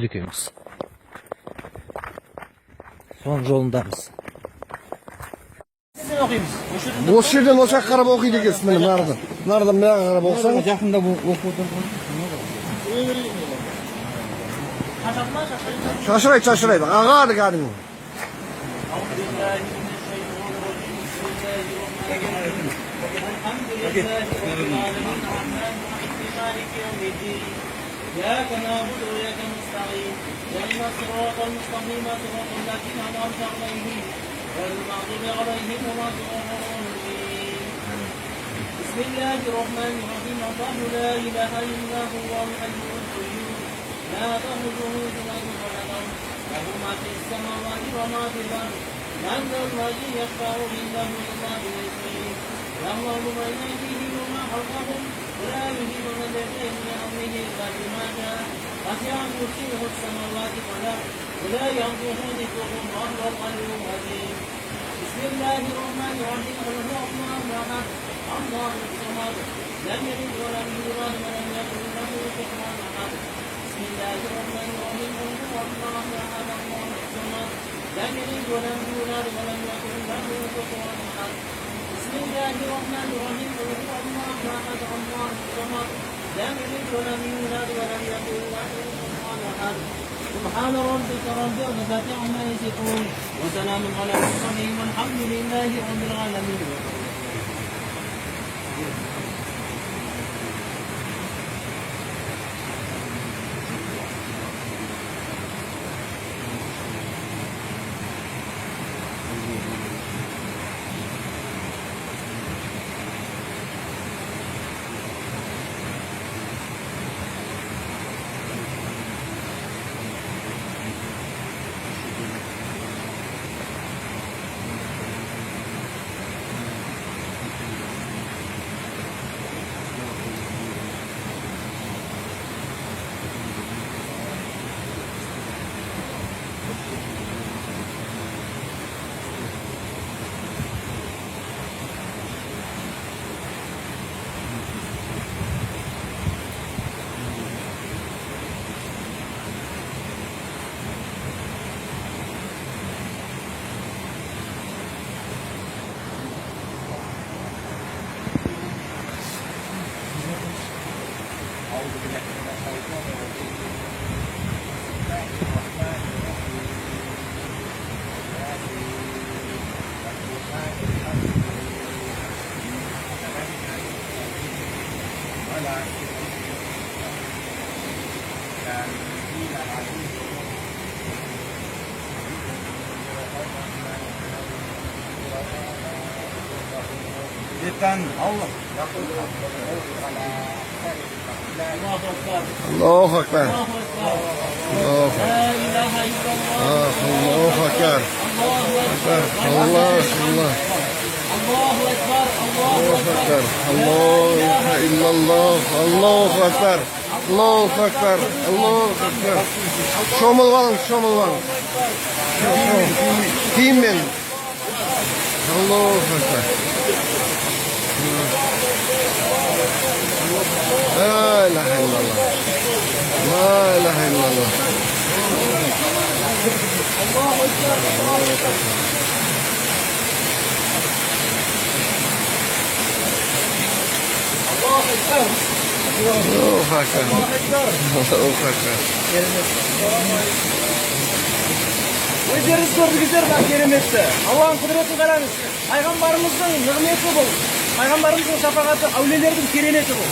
Ekibimiz. Son yolundayız. Sizden okuyayım. Boş yerden oçak karab okuydu ekensiniz benim nardan. Nardan ben karab okusanız. Yakında bu okudu. Şaşıraydı. Ağadı kadın. إياك نعبد وإياك نستعين اهدنا الصراط المستقيم صراط الذين أنعمت عليهم غير المغضوب عليهم ولا الضالين بسم الله الرحمن الرحيم الله لا إله إلا هو الحي القيوم لا تأخذه سنة ولا نوم له ما في السماوات وما في الأرض من ذا الذي يشفع عنده إلا بإذنه يعلم بين أيديهم وما خلفهم ولا يهيبون بشيء من أمره إلا بما شاء وسع كرسيه السماوات والأرض ولا يؤوده حفظهما وهو العلي العظيم بسم الله الرحمن الرحيم قل هو الله أحد الله الصمد لم يلد ولم يولد ولم يكن له كفوا أحد بسم الله الرحمن الرحيم قل هو الله أحد الله الصمد لم يلد ولم يولد ولم يكن له كفوا أحد بسم الله الرحمن الرحيم قل هو الله احد الله الصمد لم يلد ولم يولد ولم يكن له كفوا احد سبحان ربك رب العزة عما يصفون وسلام على المرسلين والحمد لله رب العالمين. Allah. الله أكبر Allahu Ekber. الله أكبر لا إله إلا الله Allahu Ekber. الله Allah. أكبر الله Allahu أكبر Ekber. Allahu illallah. Allahu Ekber. Allahu Ekber. Allahu Ekber. Şomul var. Kim ben? Allahu Ekber. La ilahe illallah. La ilahe illallah. Allahu Ekber. Allahu Ekber. Өздеріңіз көрдіңіздер ме кереметті. Аллахның құдіретін қараңыз. Пайғамбарымыздың нығметі бұл. Пайғамбарымыздың шапағаты, әулиелердің кереметі бұл.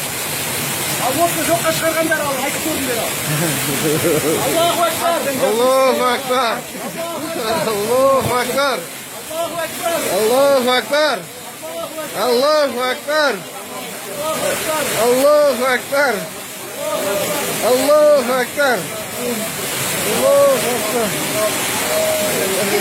Ал осы жоққа шығарғандар ал, айтып көрдіңдер ал. Аллаху акбар. Allahu Ekber. Allahu Ekber. Аллаху акбар. Allahu Ekber. Allahu Ekber. Allahu Ekber. Allahu Ekber. Allahu Ekber.